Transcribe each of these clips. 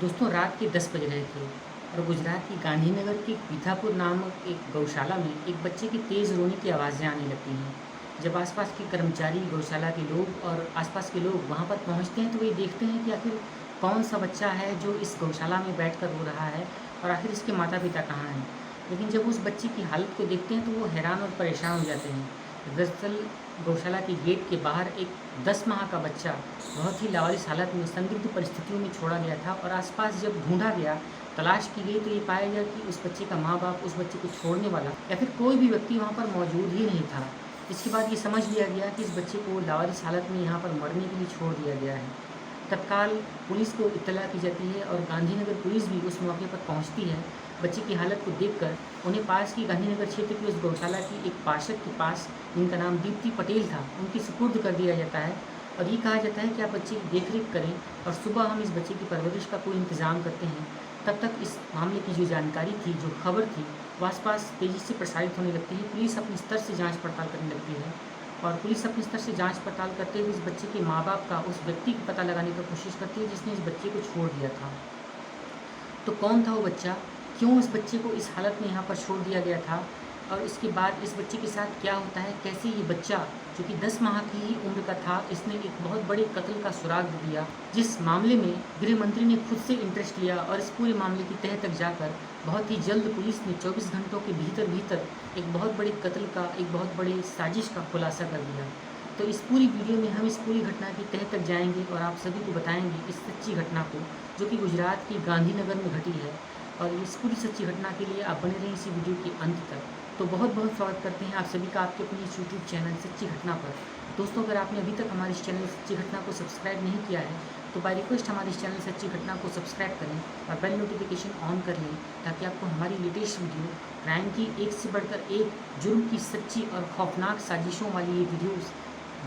दोस्तों रात के 10 बज रहे थे और गुजरात की गांधीनगर के पीथापुर नामक एक गौशाला में एक बच्चे की तेज़ रोने की आवाज़ें आने लगती हैं। जब आसपास के कर्मचारी, गौशाला के लोग और आसपास के लोग वहां पर पहुंचते हैं तो वे देखते हैं कि आखिर कौन सा बच्चा है जो इस गौशाला में बैठकर रो रहा है और आखिर इसके माता पिता कहाँ हैं। लेकिन जब उस बच्चे की हालत को देखते हैं तो वो हैरान और परेशान हो जाते हैं। दरअसल गौशाला के गेट के बाहर एक 10 माह का बच्चा बहुत ही लावारिस हालत में संदिग्ध परिस्थितियों में छोड़ा गया था और आसपास जब ढूंढा गया, तलाश की गई तो ये पाया गया कि उस बच्चे का माँ बाप, उस बच्चे को छोड़ने वाला या फिर कोई भी व्यक्ति वहाँ पर मौजूद ही नहीं था। इसके बाद ये समझ लिया गया कि इस बच्चे को लावारिस हालत में यहाँ पर मरने के लिए छोड़ दिया गया है। तत्काल पुलिस को इत्तला की जाती है और गांधीनगर पुलिस भी उस मौके पर पहुंचती है। बच्चे की हालत को देखकर उन्हें पास की गांधीनगर क्षेत्र की उस गौशाला की एक पार्षद के पास, जिनका नाम दीप्ति पटेल था, उनकी सुपुर्द कर दिया जाता है और ये कहा जाता है कि आप बच्चे की देखरेख करें और सुबह हम इस बच्चे की परवरिश का कोई इंतज़ाम करते हैं। तब तक इस मामले की जो जानकारी थी, जो खबर थी, वो आसपास तेज़ी से प्रसारित होने लगती है। पुलिस अपने स्तर से जाँच पड़ताल करने लगती है और पुलिस अपने स्तर से जांच पड़ताल करते हुए इस बच्चे के माँ बाप का, उस व्यक्ति का पता लगाने की कोशिश करती है जिसने इस बच्चे को छोड़ दिया था। तो कौन था वो बच्चा, क्यों इस बच्चे को इस हालत में यहाँ पर छोड़ दिया गया था और इसके बाद इस बच्चे के साथ क्या होता है, कैसे ये बच्चा जो कि 10 माह की ही उम्र का था, इसने एक बहुत बड़े कत्ल का सुराग दे दिया, जिस मामले में गृह मंत्री ने खुद से इंटरेस्ट लिया और इस पूरे मामले की तह तक जाकर बहुत ही जल्द पुलिस ने 24 घंटों के भीतर एक बहुत बड़े कत्ल का, एक बहुत बड़ी साजिश का खुलासा कर दिया। तो इस पूरी वीडियो में हम इस पूरी घटना की तह तक जाएंगे और आप सभी को बताएंगे इस सच्ची घटना को, जो कि गुजरात की गांधीनगर में घटी है। और इस पूरी सच्ची घटना के लिए आप बने रहें इसी वीडियो के अंत तक। तो बहुत बहुत स्वागत करते हैं आप सभी का आपके अपने इस यूट्यूब चैनल सच्ची घटना पर। दोस्तों, अगर आपने अभी तक हमारे इस चैनल सच्ची घटना को सब्सक्राइब नहीं किया है तो बाय रिक्वेस्ट हमारे इस चैनल सच्ची घटना को सब्सक्राइब करें और बेल नोटिफिकेशन ऑन कर लें, ताकि आपको हमारी लेटेस्ट वीडियो क्राइम की एक से बढ़कर एक, जुर्म की सच्ची और खौफनाक साजिशों वाली ये वीडियोज़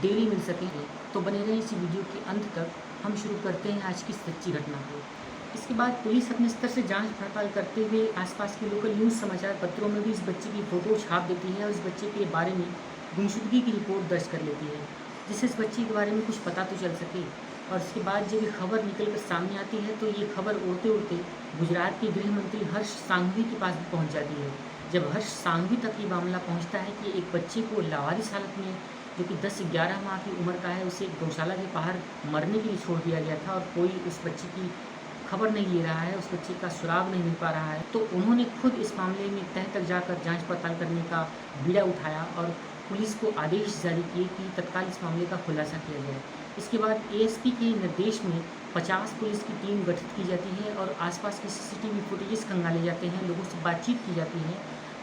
डेली मिल सकें। तो बने रहें इसी वीडियो के अंत तक। हम शुरू करते हैं आज की सच्ची घटना को। इसके बाद पुलिस अपने स्तर से जांच पड़ताल करते हुए आसपास के लोकल न्यूज़ समाचार पत्रों में भी इस बच्चे की फ़ोटो छाप देती है और इस बच्चे के बारे में गुमशुदगी की रिपोर्ट दर्ज कर लेती है, जिससे इस बच्चे के बारे में कुछ पता तो चल सके। और इसके बाद जब ये खबर निकल कर सामने आती है तो ये खबर उड़ते उड़ते गुजरात के गृह मंत्री हर्ष सांघवी के पास भी पहुँच जाती है। जब हर्ष सांघवी तक ये मामला पहुँचता है कि एक बच्चे को लावारिस हालत में, जो कि 10 से 11 माह की उम्र का है, उसे गौशाला के बाहर मरने के लिए छोड़ दिया गया था और कोई उस बच्चे की खबर नहीं ले रहा है, उस बच्चे का सुराग नहीं मिल पा रहा है, तो उन्होंने खुद इस मामले में तह तक जाकर जांच पड़ताल करने का बीड़ा उठाया और पुलिस को आदेश जारी किए कि तत्काल इस मामले का खुलासा किया जाए। इसके बाद एएसपी के निर्देश में 50 पुलिस की टीम गठित की जाती है और आसपास की सीसीटीवी फुटेजेस खंगाले जाते हैं, लोगों से बातचीत की जाती है,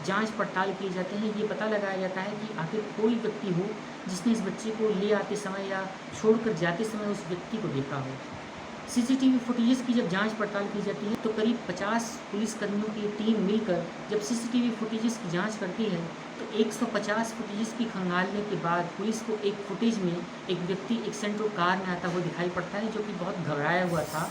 जांच पड़ताल किए जाते हैं। ये पता लगाया जाता है कि आखिर कोई व्यक्ति हो जिसने इस बच्चे को ले आते समय या छोड़कर जाते समय उस व्यक्ति को देखा हो। सीसीटीवी फुटेजेस की जब जांच पड़ताल की जाती है तो करीब 50 पुलिसकर्मियों की टीम मिलकर जब सीसीटीवी फुटेजेस की जांच करती है तो 150 फुटेजेस की खंगालने के बाद पुलिस को एक फुटेज में एक व्यक्ति एक सेंट्रो कार में आता हुआ दिखाई पड़ता है, जो कि बहुत घबराया हुआ था।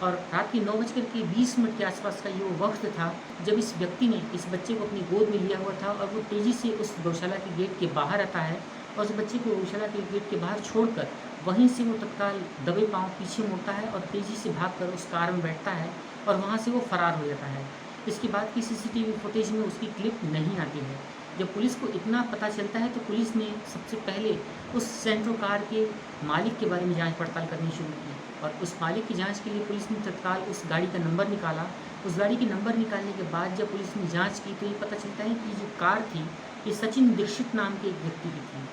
और रात के 9:20 के आसपास का ये वो वक्त था जब इस व्यक्ति ने इस बच्चे को अपनी गोद में लिया हुआ था और वो तेज़ी से उस गौशाला के गेट के बाहर आता है और उस बच्चे को गौशाला के गेट के बाहर छोड़कर वहीं से वो तत्काल दबे पाँव पीछे मुड़ता है और तेज़ी से भागकर उस कार में बैठता है और वहाँ से वो फरार हो जाता है। इसके बाद की सीसीटीवी फुटेज में उसकी क्लिप नहीं आती है। जब पुलिस को इतना पता चलता है तो पुलिस ने सबसे पहले उस सेंट्रो कार के मालिक के बारे में जांच पड़ताल करनी शुरू की और उस मालिक की जांच के लिए पुलिस ने तत्काल उस गाड़ी का नंबर निकाला। उस गाड़ी के नंबर निकालने के बाद जब पुलिस ने जाँच की तो ये पता चलता है कि जो कार थी ये सचिन दीक्षित नाम के एक व्यक्ति की थी।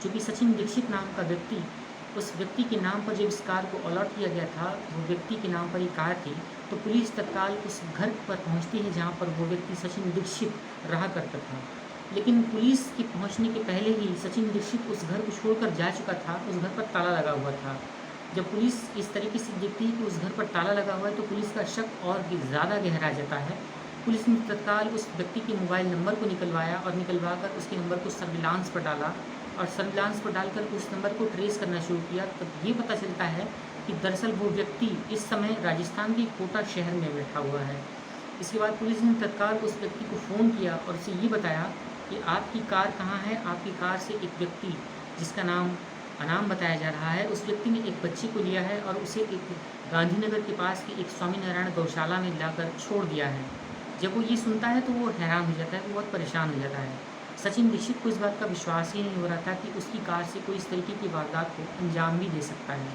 चूँकि सचिन दीक्षित नाम का व्यक्ति, उस व्यक्ति के नाम पर जब इस कार को अलॉट किया गया था, वो व्यक्ति के नाम पर ये कार थी, तो पुलिस तत्काल उस घर पर पहुंचती है जहां पर वो व्यक्ति सचिन दीक्षित रहा करता था। लेकिन पुलिस के पहुंचने के पहले ही सचिन दीक्षित उस घर को छोड़कर जा चुका था, उस घर पर ताला लगा हुआ था। जब पुलिस इस तरीके से देखती है कि उस घर पर ताला लगा हुआ है तो पुलिस का शक और भी ज़्यादा गहरा जाता है। पुलिस ने तत्काल उस व्यक्ति के मोबाइल नंबर को निकलवाया और निकलवाकर उसके नंबर को सर्विलांस पर डाला और सर्विलांस पर डालकर उस नंबर को ट्रेस करना शुरू किया। तब ये पता चलता है कि दरअसल वो व्यक्ति इस समय राजस्थान के कोटा शहर में बैठा हुआ है। इसके बाद पुलिस ने तत्काल उस व्यक्ति को फ़ोन किया और उसे ये बताया कि आपकी कार कहाँ है। आपकी कार से एक व्यक्ति जिसका नाम अनाम बताया जा रहा है, उस व्यक्ति ने एक बच्चे को लिया है और उसे एक गांधीनगर के पास की एक स्वामीनारायण गौशाला में लाकर छोड़ दिया है। जब वो ये सुनता है तो वो हैरान हो जाता है, वो बहुत परेशान हो जाता है। सचिन दीक्षित को इस बात का विश्वास ही नहीं हो रहा था कि उसकी कार से कोई इस तरीके की वारदात को अंजाम भी दे सकता है।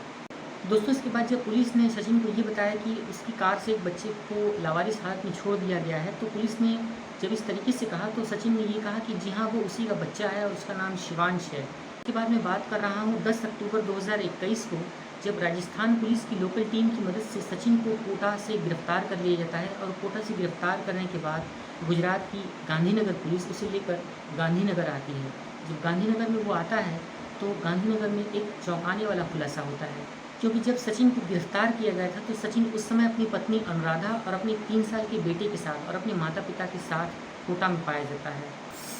दोस्तों, इसके बाद जब पुलिस ने सचिन को ये बताया कि उसकी कार से एक बच्चे को लावारिस हालत में छोड़ दिया गया है, तो पुलिस ने जब इस तरीके से कहा तो सचिन ने ये कहा कि जी हाँ, वो उसी का बच्चा है और उसका नाम शिवांश है। इसके बाद मैं बात कर रहा हूँ 10 अक्टूबर 2021 को, जब राजस्थान पुलिस की लोकल टीम की मदद से सचिन को कोटा से गिरफ्तार कर लिया जाता है और कोटा से गिरफ्तार करने के बाद गुजरात की गांधीनगर पुलिस उसे लेकर गांधीनगर आती है। जब गांधीनगर में वो आता है तो गांधीनगर में एक चौंकाने वाला खुलासा होता है, क्योंकि जब सचिन को गिरफ्तार किया गया था तो सचिन उस समय अपनी पत्नी अनुराधा और अपने 3 साल के बेटे के साथ और अपने माता पिता के साथ कोटा में पाया जाता है।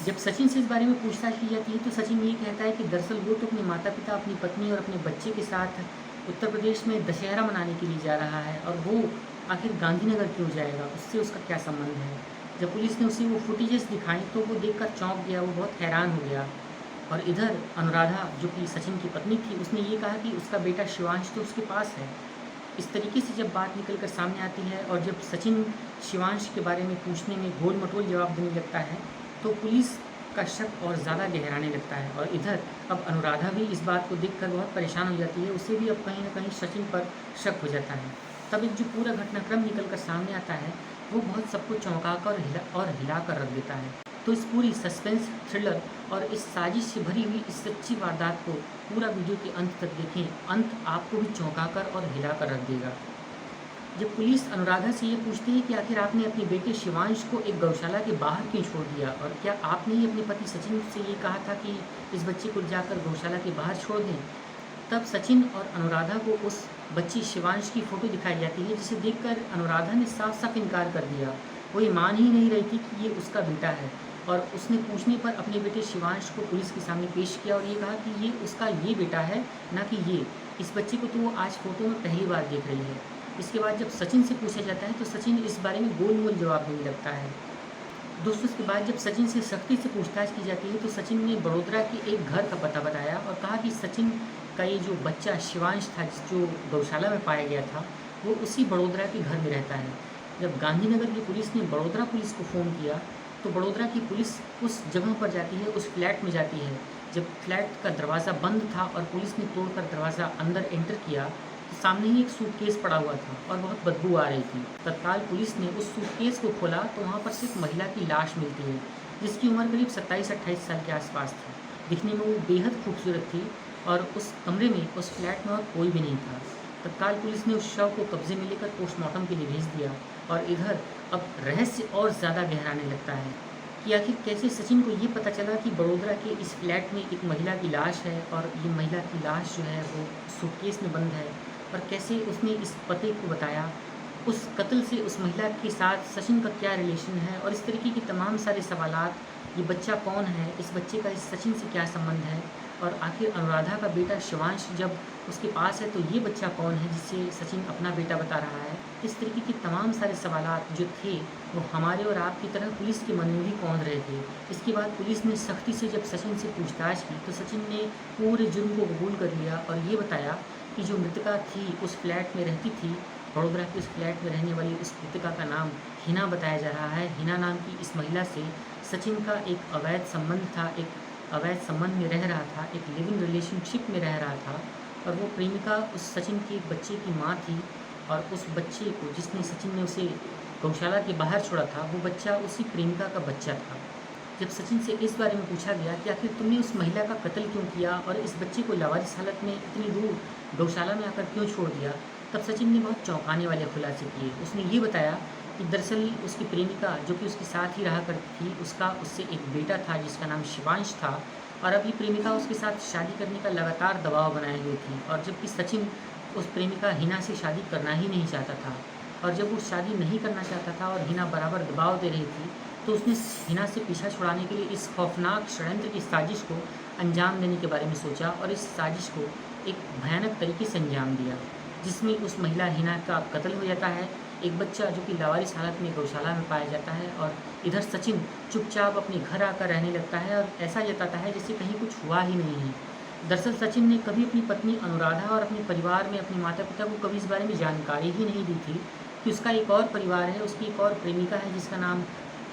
जब सचिन से इस बारे में पूछताछ की जाती है तो सचिन ये कहता है कि दरअसल वो तो अपने माता पिता, अपनी पत्नी और अपने बच्चे के साथ उत्तर प्रदेश में दशहरा मनाने के लिए जा रहा है, और वो आखिर गांधीनगर क्यों जाएगा, उससे उसका क्या संबंध है। जब पुलिस ने उसे वो फुटेजेस दिखाई तो वो देखकर चौंक गया, वो बहुत हैरान हो गया। और इधर अनुराधा, जो कि सचिन की पत्नी थी, उसने ये कहा कि उसका बेटा शिवांश तो उसके पास है। इस तरीके से जब बात निकल कर सामने आती है और जब सचिन शिवांश के बारे में पूछने में गोल मटोल जवाब देने लगता है तो पुलिस का शक और ज़्यादा गहराने लगता है। और इधर अब अनुराधा भी इस बात को देखकर बहुत परेशान हो जाती है, उसे भी अब कहीं ना कहीं सचिन पर शक हो जाता है। तब एक जो पूरा घटनाक्रम निकल कर सामने आता है वो बहुत सबको चौंका कर और हिला कर रख देता है। तो इस पूरी सस्पेंस थ्रिलर और इस साजिश से भरी हुई इस सच्ची वारदात को पूरा वीडियो के अंत तक देखें, अंत आपको भी चौंका कर और हिला कर रख देगा। जब पुलिस अनुराधा से ये पूछती है कि आखिर आपने अपने बेटे शिवांश को एक गौशाला के बाहर क्यों छोड़ दिया, और क्या आपने ही अपने पति सचिन से ये कहा था कि इस बच्चे को जाकर गौशाला के बाहर छोड़ दें, तब सचिन और अनुराधा को उस बच्ची शिवांश की फ़ोटो दिखाई जाती है, जिसे देखकर अनुराधा ने साफ साफ इनकार कर दिया। वो ये मान ही नहीं रही थी कि ये उसका बेटा है, और उसने पूछने पर अपने बेटे शिवांश को पुलिस के सामने पेश किया और ये कहा कि ये उसका ये बेटा है, ना कि ये। इस बच्चे को तो वो आज फ़ोटो में पहली बार देख रही है। इसके बाद जब सचिन से पूछा जाता है तो सचिन इस बारे में गोल मोल जवाब देने लगता है। दोस्तों, इसके बाद जब सचिन से सख्ती से पूछताछ की जाती है तो सचिन ने बड़ोदरा के एक घर का पता बताया और कहा कि सचिन का ये जो बच्चा शिवांश था, जो गौशाला में पाया गया था, वो उसी बड़ोदरा के घर में रहता है। जब गांधीनगर की पुलिस ने बड़ोदरा पुलिस को फ़ोन किया तो बड़ोदरा की पुलिस उस जगह पर जाती है, उस फ्लैट में जाती है। जब फ्लैट का दरवाज़ा बंद था और पुलिस ने तोड़कर दरवाज़ा अंदर एंटर किया तो सामने ही एक सूटकेस पड़ा हुआ था और बहुत बदबू आ रही थी। तत्काल पुलिस ने उस सूटकेस को खोला तो वहाँ पर सिर्फ महिला की लाश मिलती है, जिसकी उम्र करीब 27-28 साल के आसपास थी। दिखने में वो बेहद खूबसूरत थी और उस कमरे में, उस फ्लैट में और कोई भी नहीं था। तत्काल पुलिस ने उस शव को कब्जे में लेकर पोस्टमार्टम के लिए भेज दिया। और इधर अब रहस्य और ज़्यादा गहराने लगता है कि आखिर कैसे सचिन को ये पता चला कि बड़ोदरा के इस फ्लैट में एक महिला की लाश है और ये महिला की लाश जो है वो सूटकेस में बंद है, और कैसे उसने इस पते को बताया, उस कत्ल से उस महिला के साथ सचिन का क्या रिलेशन है, और इस तरीके के तमाम सारे सवालात। ये बच्चा कौन है, इस बच्चे का इस सचिन से क्या संबंध है, और आखिर अनुराधा का बेटा शिवांश जब उसके पास है तो ये बच्चा कौन है जिसे सचिन अपना बेटा बता रहा है। इस तरीके के तमाम सारे सवालात जो थे वो हमारे और आपकी तरह पुलिस के मन में भी कौंध रहे थे। इसके बाद पुलिस ने सख्ती से जब सचिन से पूछताछ की तो सचिन ने पूरे जुर्म को कबूल कर लिया और ये बताया कि जो मृतका थी उस फ्लैट में रहती थी, बड़ोदरा के उस फ्लैट में रहने वाली उस मृतका का नाम हिना बताया जा रहा है। हिना नाम की इस महिला से सचिन का एक अवैध संबंध था, एक अवैध संबंध में रह रहा था, एक लिविंग रिलेशनशिप में रह रहा था, और वो प्रेमिका उस सचिन के बच्चे की माँ थी। और उस बच्चे को जिसने सचिन ने उसे गौशाला के बाहर छोड़ा था, वो बच्चा उसी प्रेमिका का बच्चा था। जब सचिन से इस बारे में पूछा गया कि आखिर तुमने उस महिला का कत्ल क्यों किया और इस बच्चे को लावारिस हालत में इतनी दूर गौशाला में आकर क्यों छोड़ दिया, तब सचिन ने बहुत चौंकाने वाले खुलासे किए। उसने ये बताया कि दरअसल उसकी प्रेमिका, जो कि उसके साथ ही रहा करती थी, उसका उससे एक बेटा था जिसका नाम शिवांश था, और अभी प्रेमिका उसके साथ शादी करने का लगातार दबाव बनाए हुई थी। और जबकि सचिन उस प्रेमिका हिना से शादी करना ही नहीं चाहता था, और जब वो शादी नहीं करना चाहता था और हिना बराबर दबाव दे रही थी, तो उसने हिना से पीछा छुड़ाने के लिए इस खौफनाक षड्यंत्र की साजिश को अंजाम देने के बारे में सोचा, और इस साजिश को एक भयानक तरीके से अंजाम दिया, जिसमें उस महिला हिना का कत्ल हो जाता है, एक बच्चा जो कि लावारिस हालत में गौशाला में पाया जाता है, और इधर सचिन चुपचाप अपने घर आकर रहने लगता है और ऐसा जताता है जैसे कहीं कुछ हुआ ही नहीं है। दरअसल सचिन ने कभी अपनी पत्नी अनुराधा और अपने परिवार में अपने माता-पिता को कभी इस बारे में जानकारी ही नहीं दी थी कि उसका एक और परिवार है, उसकी एक और प्रेमिका है जिसका नाम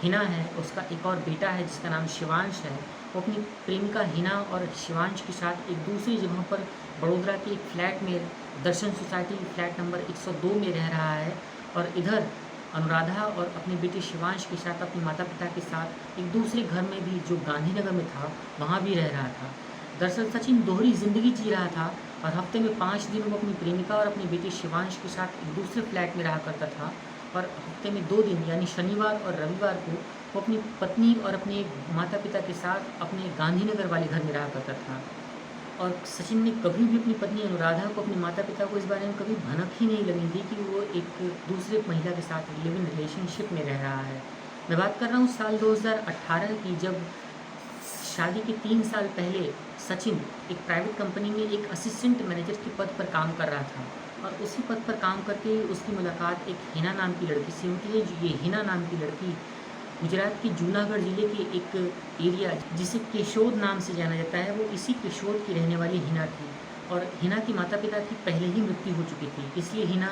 हिना है, उसका एक और बेटा है जिसका नाम शिवांश है। वो अपनी प्रेमिका हिना और शिवांश के साथ एक दूसरी जगह पर बड़ोदरा के एक फ्लैट में दर्शन सोसाइटी फ्लैट नंबर 102 में रह रहा है और इधर अनुराधा और अपने बेटे शिवांश के साथ अपने माता-पिता के साथ एक दूसरे घर में भी जो गांधीनगर में था, वहाँ भी रह रहा था। दरअसल सचिन दोहरी ज़िंदगी जी रहा था और हफ्ते में 5 दिन वो अपनी प्रेमिका और अपने बेटे शिवांश के साथ एक दूसरे फ्लैट में रहा करता था और हफ्ते में 2 दिन यानी शनिवार और रविवार को वो अपनी पत्नी और अपने माता-पिता के साथ अपने गांधीनगर वाले घर में रहा करता था। और सचिन ने कभी भी अपनी पत्नी अनुराधा को, अपने माता-पिता को इस बारे में कभी भनक ही नहीं लगने दी कि वो एक दूसरे महिला के साथ लिव इन रिलेशनशिप में रह रहा है। मैं बात कर रहा हूँ साल 2018 की, जब शादी के 3 साल पहले सचिन एक प्राइवेट कंपनी में एक असिस्टेंट मैनेजर के पद पर काम कर रहा था और उसी पद पर काम करते हुए उसकी मुलाकात एक हिना नाम की लड़की से होती है। ये हिना नाम की लड़की गुजरात के जूनागढ़ ज़िले के एक एरिया जिसे केशोद नाम से जाना जाता है, वो इसी केशोद की रहने वाली हिना थी और हिना के माता-पिता की पहले ही मृत्यु हो चुकी थी। इसलिए हिना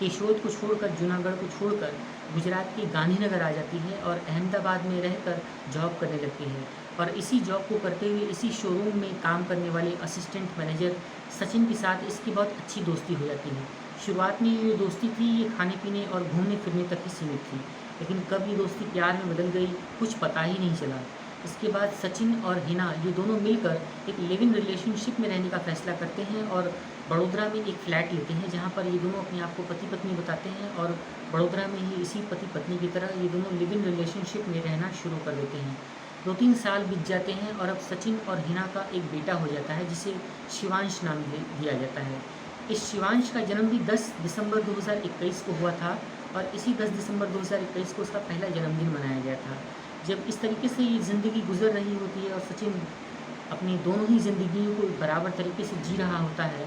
केशोद को छोड़कर, जूनागढ़ को छोड़कर गुजरात के गांधीनगर आ जाती है और अहमदाबाद में रहकर जॉब करने लगती है और इसी जॉब को करते हुए इसी शोरूम में काम करने वाले असिस्टेंट मैनेजर सचिन के साथ इसकी बहुत अच्छी दोस्ती हो जाती है। शुरुआत में ये दोस्ती थी, ये खाने-पीने और घूमने-फिरने तक ही सीमित थी, लेकिन कब ये दोस्ती प्यार में बदल गई कुछ पता ही नहीं चला। इसके बाद सचिन और हिना ये दोनों मिलकर एक लिव इन रिलेशनशिप में रहने का फ़ैसला करते हैं और बड़ोदरा में एक फ़्लैट लेते हैं जहाँ पर ये दोनों अपने आप को पति-पत्नी बताते हैं और बड़ोदरा में ही इसी पति-पत्नी की तरह ये दोनों लिव इन रिलेशनशिप में रहना शुरू कर देते हैं। 2-3 साल बीत जाते हैं और अब सचिन और हिना का एक बेटा हो जाता है जिसे शिवांश नाम दिया जाता है। इस शिवांश का जन्म भी 10 दिसंबर 2021 को हुआ था और इसी 10 दिसंबर 2021 को उसका पहला जन्मदिन मनाया गया था। जब इस तरीके से ये ज़िंदगी गुज़र रही होती है और सचिन अपनी दोनों ही ज़िंदगियों को बराबर तरीके से जी रहा होता है,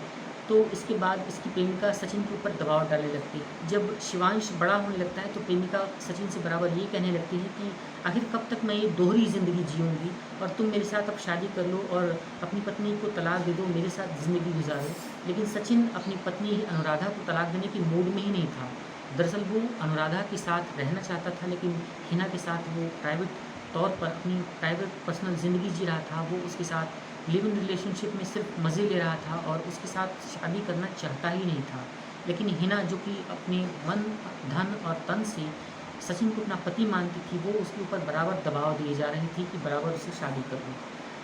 तो इसके बाद इसकी प्रेमिका सचिन के ऊपर दबाव डालने लगती है। जब शिवांश बड़ा होने लगता है तो प्रेमिका सचिन से बराबर ये कहने लगती है कि आखिर कब तक मैं ये दोहरी ज़िंदगी जीऊँगी और तुम मेरे साथ अब शादी कर लो और अपनी पत्नी को तलाक दे दो, मेरे साथ ज़िंदगी गुजारो। लेकिन सचिन अपनी पत्नी अनुराधा को तलाक देने के मूड में ही नहीं था। दरअसल वो अनुराधा के साथ रहना चाहता था, लेकिन हिना के साथ वो प्राइवेट तौर पर अपनी प्राइवेट पर्सनल ज़िंदगी जी रहा था। वो उसके साथ लिव इन रिलेशनशिप में सिर्फ मज़े ले रहा था और उसके साथ शादी करना चाहता ही नहीं था। लेकिन हिना जो कि अपने मन, धन और तन से सचिन को अपना पति मानती थी, वो उसके ऊपर बराबर दबाव दिए जा रही थी कि बराबर उससे शादी कर लो।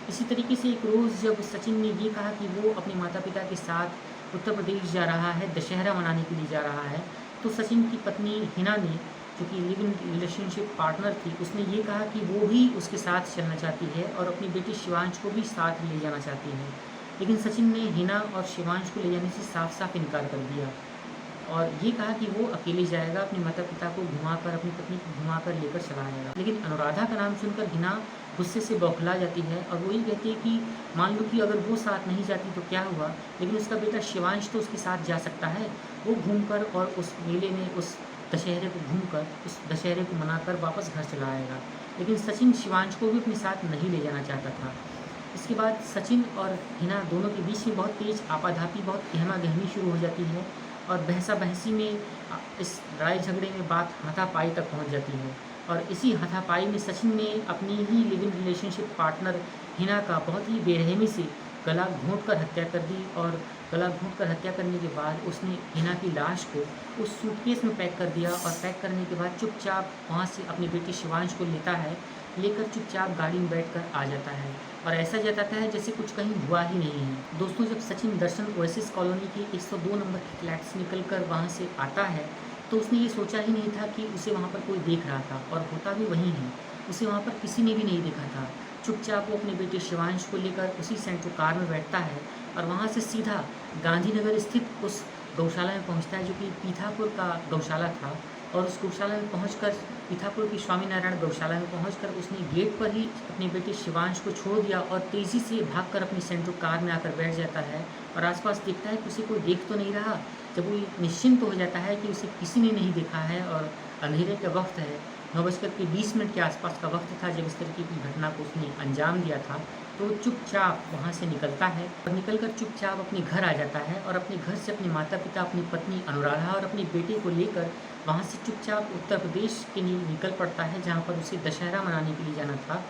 इसी तरीके से एक रोज़ जब सचिन ने ये कहा कि वो अपने माता-पिता के साथ उत्तर प्रदेश जा रहा है, दशहरा मनाने के लिए जा रहा है, तो सचिन की पत्नी हिना ने, जो कि लिव इन रिलेशनशिप पार्टनर थी, उसने ये कहा कि वो भी उसके साथ चलना चाहती है और अपने बेटे शिवांश को भी साथ ले जाना चाहती है। लेकिन सचिन ने हिना और शिवांश को ले जाने से साफ-साफ इनकार कर दिया और ये कहा कि वो अकेले जाएगा, अपने माता-पिता को घुमाकर, अपनी पत्नी को घुमाकर लेकर चला आएगा। लेकिन अनुराधा का नाम सुनकर हिना गुस्से से बौखला जाती है और वो ये कहती है कि मान लो कि अगर वो साथ नहीं जाती तो क्या हुआ, लेकिन उसका बेटा शिवांश तो उसके साथ जा सकता है। वो घूमकर और उस मेले में उस दशहरे को घूमकर, उस दशहरे को मनाकर वापस घर चला आएगा। लेकिन सचिन शिवांश को भी अपने साथ नहीं ले जाना चाहता था। इसके बाद सचिन और हिना दोनों के बीच में बहुत तेज़ आपाधापी, बहुत गहमा-गहमी शुरू हो जाती है और बहसा-बहसी में इस लड़ाई-झगड़े में बात हाथापाई तक पहुंच जाती है और इसी हाथापाई में सचिन ने अपनी he live in relationship partner Hina का बहुत ही बेरहमी से गला घोंटकर हत्या कर दी और गला घोंटकर हत्या करने के बाद उसने हिना की लाश को उस सूटकेस में पैक कर दिया और पैक करने के बाद चुपचाप वहाँ से अपने बेटे शिवांश को लेता है, लेकर चुपचाप गाड़ी में बैठकर आ जाता है और ऐसा जताता है जैसे कुछ कहीं हुआ ही नहीं है। दोस्तों, जब सचिन दर्शन ओएसिस कॉलोनी के 102 नंबर के फ्लैट से निकलकर वहाँ से आता है तो उसने ये सोचा ही नहीं था कि उसे वहाँ पर कोई देख रहा था और होता भी वही है। उसे वहाँ पर किसी ने भी नहीं देखा था। चुपचाप वो अपने बेटे शिवांश को लेकर उसी सेंट्रो कार में बैठता है और वहाँ से सीधा गांधीनगर स्थित उस गौशाला में पहुँचता है, जो कि पीथापुर का गौशाला था। और उस गौशाला में पहुंचकर, पीथापुर की स्वामीनारायण गौशाला में पहुंचकर उसने गेट पर ही अपने बेटे शिवांश को छोड़ दिया और तेज़ी से भागकर अपनी सेंट्रो कार में आकर बैठ जाता है और आसपास देखता है कि उसे कोई देख तो नहीं रहा। जब वो निश्चिंत हो जाता है कि उसे किसी ने नहीं देखा है और अंधेरे का वक्त है, 9:20 के आसपास का वक्त था जब इस तरीके की घटना को उसने अंजाम दिया था, तो तो चुपचाप वहाँ से निकलता है और निकलकर चुपचाप अपने घर आ जाता है और अपने घर से अपने माता-पिता, अपनी पत्नी अनुराधा और अपने बेटे को लेकर वहाँ से चुपचाप उत्तर प्रदेश के लिए निकल पड़ता है, जहाँ पर उसे दशहरा मनाने के लिए जाना था।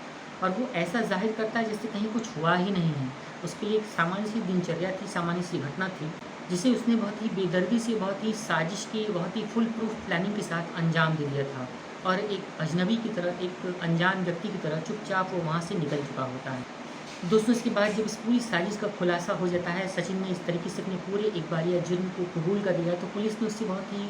और वो ऐसा ज़ाहिर करता है जैसे कहीं कुछ हुआ ही नहीं है। उसके लिए एक सामान्य सी दिनचर्या थी, सामान्य सी घटना थी, जिसे उसने बहुत ही बेदर्दी से, बहुत ही साजिश की, बहुत ही फुल प्रूफ प्लानिंग के साथ अंजाम दे दिया था। और एक अजनबी की तरह, एक अनजान व्यक्ति की तरह चुपचाप वो वहाँ से निकल चुका होता है। दोस्तों, इसके बाद जब इस पूरी साजिश का खुलासा हो जाता है, सचिन ने इस तरीके से अपने पूरे इकबालिया जुर्म को कबूल कर लिया, तो पुलिस ने उससे बहुत ही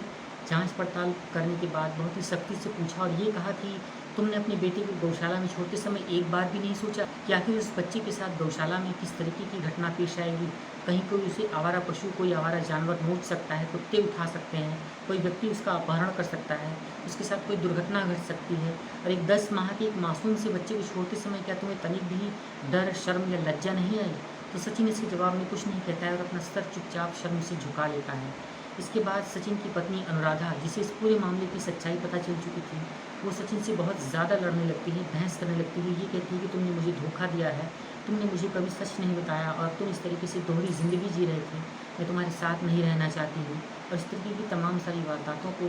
जांच पड़ताल करने के बाद बहुत ही सख्ती से पूछा और ये कहा कि तुमने अपने बेटे को गौशाला में छोड़ते समय एक बार भी नहीं सोचा कि आखिर उस बच्चे के साथ गौशाला में किस तरीके की घटना पेश आएगी। कहीं कोई उसे आवारा पशु, कोई आवारा जानवर नोच सकता है, कुत्ते उठा सकते हैं, कोई व्यक्ति उसका अपहरण कर सकता है, उसके साथ कोई दुर्घटना घट सकती है। और एक 10 माह के एक मासूम से बच्चे को छोड़ते समय क्या तुम्हें तनिक भी डर, शर्म या लज्जा नहीं आई? तो सचिन इसके जवाब में कुछ नहीं कहता है और अपना सर चुपचाप शर्म से झुका लेता है। इसके बाद सचिन की पत्नी अनुराधा, जिसे इस पूरे मामले की सच्चाई पता चल चुकी थी, वो सचिन से बहुत ज़्यादा लड़ने लगती है, बहस करने लगती है। ये कहती है कि तुमने मुझे धोखा दिया है, तुमने मुझे कभी सच नहीं बताया और तुम इस तरीके से दोहरी ज़िंदगी जी रहे थे। मैं तुम्हारे साथ नहीं रहना चाहती हूँ। और इस तरीके की तमाम सारी वारदातों को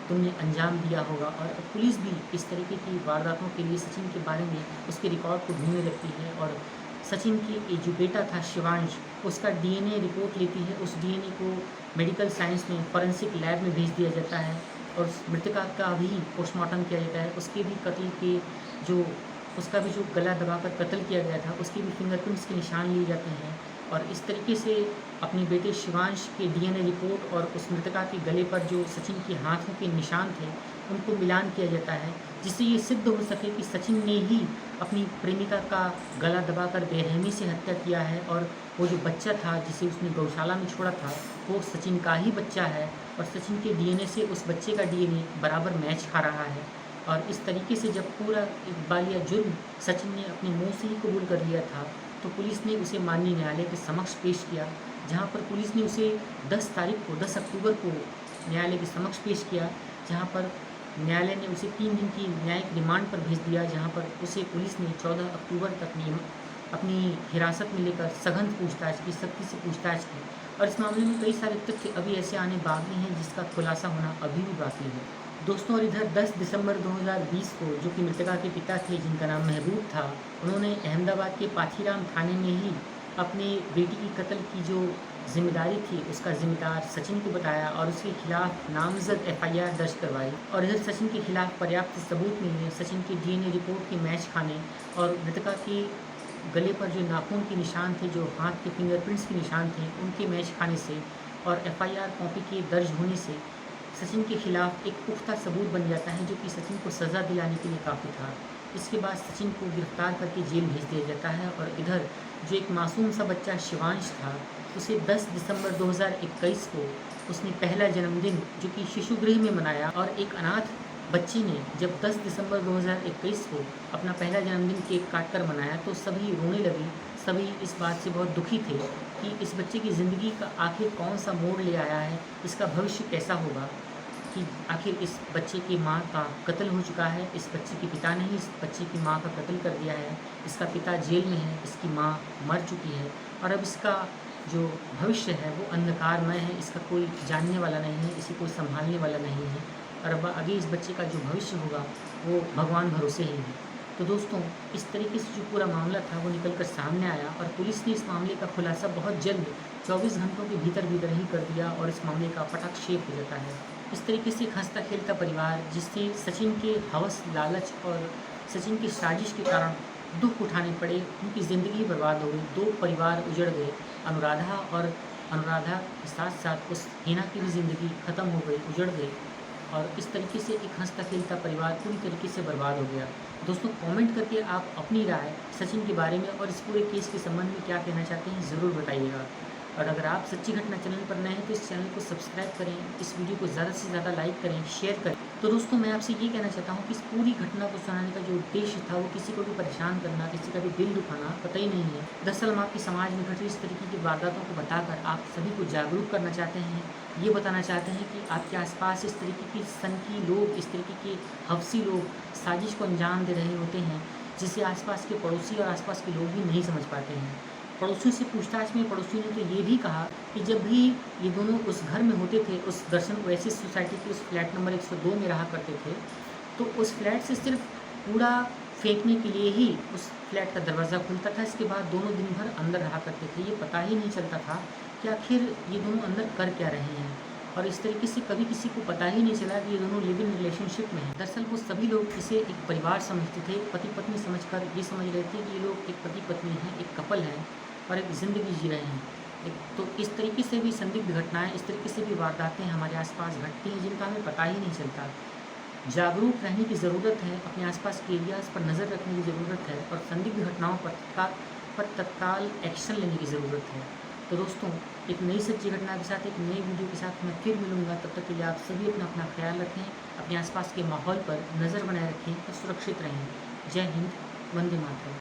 तुमने अंजाम दिया होगा। और पुलिस भी इस तरीके की वारदातों के लिए सचिन के बारे में उसके रिकॉर्ड को ढूंढने लगती है और सचिन की ये जो बेटा था शिवांश, उसका डीएनए रिपोर्ट लेती है। उस डीएनए को मेडिकल साइंस में फॉरेंसिक लैब में भेज दिया जाता है और उस मृतका का भी पोस्टमार्टम किया जाता है। उसके भी कत्ल के जो उसका भी जो गला दबाकर कत्ल किया गया था, उसके भी फिंगरप्रिंट्स के निशान लिए जाते हैं। और इस तरीके से अपने बेटे शिवांश के डीएनए रिपोर्ट और उस मृतका के गले पर जो सचिन के हाथों के निशान थे, उनको मिलान किया जाता है, जिससे ये सिद्ध हो सके कि सचिन ने ही अपनी प्रेमिका का गला दबाकर बेरहमी से हत्या किया है और वो जो बच्चा था जिसे उसने गौशाला में छोड़ा था, वो सचिन का ही बच्चा है और सचिन के डीएनए से उस बच्चे का डीएनए बराबर मैच खा रहा है। और इस तरीके से जब पूरा इकबालिया जुर्म सचिन ने अपने मुंह से ही कबूल कर लिया था, तो पुलिस ने उसे माननीय न्यायालय के समक्ष पेश किया, जहां पर पुलिस ने उसे 10 अक्टूबर को न्यायालय के समक्ष पेश किया, जहां पर न्यायालय ने उसे 3 दिन की न्यायिक रिमांड पर भेज दिया, जहां पर उसे पुलिस ने 14 अक्टूबर तक अपनी हिरासत में लेकर सघन पूछताछ की, सख्ती से पूछताछ की। और इस मामले में कई सारे तथ्य अभी ऐसे आने बाकी हैं जिसका खुलासा होना अभी भी बाकी है। दोस्तों, और इधर 10 दिसंबर 2020 को जो कि मृतका के पिता थे, जिनका नाम महबूब था, उन्होंने अहमदाबाद के पाथीराम थाने में ही अपनी बेटी की कत्ल की जो जिम्मेदारी थी उसका जिम्मेदार सचिन को बताया और उसके खिलाफ नामजद एफआईआर दर्ज करवाई। और इधर सचिन के खिलाफ पर्याप्त सबूत मिलने, सचिन के डीएनए रिपोर्ट के मैच खाने और मृतका के गले पर जो नाखून के निशान थे, जो हाथ के फिंगरप्रिंट्स के निशान थे, उनके मैच खाने से और एफआईआर कॉपी के दर्ज होने से सचिन के खिलाफ एक पुख्ता सबूत बन जाता है, जो कि सचिन को सज़ा दिलाने के लिए काफ़ी था। इसके बाद सचिन को गिरफ्तार करके जेल भेज दिया जाता है और इधर जो एक मासूम सा बच्चा शिवांश था, उसे 10 दिसंबर 2021 को उसने पहला जन्मदिन जो कि शिशु गृह में मनाया। और एक अनाथ बच्चे ने जब 10 दिसंबर 2021 को अपना पहला जन्मदिन केक काट कर मनाया, तो सभी रोने लगे। सभी इस बात से बहुत दुखी थे कि इस बच्चे की ज़िंदगी का आखिर कौन सा मोड़ ले आया है, इसका भविष्य कैसा होगा, कि आखिर इस बच्चे की माँ का कत्ल हो चुका है, इस बच्चे के पिता ने ही इस बच्चे की माँ का कत्ल कर दिया है, इसका पिता जेल में है, इसकी माँ मर चुकी है और अब इसका जो भविष्य है वो अंधकारमय है, इसका कोई जानने वाला नहीं है, इसे कोई संभालने वाला नहीं है और अब आगे इस बच्चे का जो भविष्य होगा वो भगवान भरोसे ही है। तो दोस्तों, इस तरीके से जो पूरा मामला था वो निकल कर सामने आया और पुलिस ने इस मामले का खुलासा बहुत जल्द 24 घंटों के भीतर ही कर दिया और इस मामले का पटाक्षेप हो जाता है। इस तरीके से एक हंसता खेलता परिवार, जिससे सचिन के हवस, लालच और सचिन की साजिश के कारण दुख उठाने पड़े, उनकी ज़िंदगी बर्बाद हो गई, 2 परिवार उजड़ गए। अनुराधा के साथ साथ उस हिना की भी ज़िंदगी ख़त्म हो गई, उजड़ गई और इस तरीके से एक हंसता खेलता परिवार पूरी तरीके से बर्बाद हो गया। दोस्तों, कमेंट करके आप अपनी राय सचिन के बारे में और इस पूरे केस के संबंध में क्या कहना चाहते हैं ज़रूर बताइएगा। और अगर आप सच्ची घटना चैनल पर नए हैं तो इस चैनल को सब्सक्राइब करें, इस वीडियो को ज़्यादा से ज़्यादा लाइक करें, शेयर करें। तो दोस्तों, मैं आपसे ये कहना चाहता हूँ कि इस पूरी घटना को सुनाने का जो उद्देश्य था वो किसी को भी परेशान करना, किसी का भी दिल दुखाना कतई नहीं है। दरअसल हम आपके समाज में घटित इस तरीके की वारदातों को बताकर आप सभी को जागरूक करना चाहते हैं, ये बताना चाहते हैं कि आपके आसपास इस तरीके की सनकी लोग, इस तरीके के हवसी लोग साजिश को अंजाम दे रहे होते हैं। जिसे आसपास के पड़ोसी और आसपास के लोग भी नहीं समझ पाते हैं। पड़ोसियों से पूछताछ में पड़ोसियों ने तो ये भी कहा कि जब भी ये दोनों उस घर में होते थे, उस दर्शन ओएसिस सोसाइटी के उस फ्लैट नंबर 102 में रहा करते थे, तो उस फ्लैट से सिर्फ कूड़ा फेंकने के लिए ही उस फ्लैट का दरवाज़ा खुलता था। इसके बाद दोनों दिन भर अंदर रहा करते थे। ये पता ही नहीं चलता था कि आखिर ये दोनों अंदर कर क्या रहे हैं, और इस तरीके से कभी किसी को पता ही नहीं चला कि ये दोनों लिव इन रिलेशनशिप में हैं। दरअसल वो सभी लोग इसे एक परिवार समझते थे, पति पत्नी समझकर ये समझ रहे थे कि ये लोग एक पति पत्नी हैं, एक कपल हैं और एक ज़िंदगी जी रहे हैं। तो इस तरीके से भी संदिग्ध घटनाएं, इस तरीके से भी वारदातें हमारे आसपास घटती हैं जिनका हमें पता ही नहीं चलता। जागरूक रहने की ज़रूरत है, अपने आसपास के एरियाज़ पर नज़र रखने की ज़रूरत है और संदिग्ध घटनाओं पर तत्काल एक्शन लेने की ज़रूरत है। तो दोस्तों, एक नई सच्ची घटना के साथ, एक नई वीडियो के साथ मैं फिर मिलूँगा। तब तक के लिए आप सभी अपना अपना ख्याल रखें, अपने आसपास के माहौल पर नज़र बनाए रखें और सुरक्षित रहें। जय हिंद, वंदे मातरम।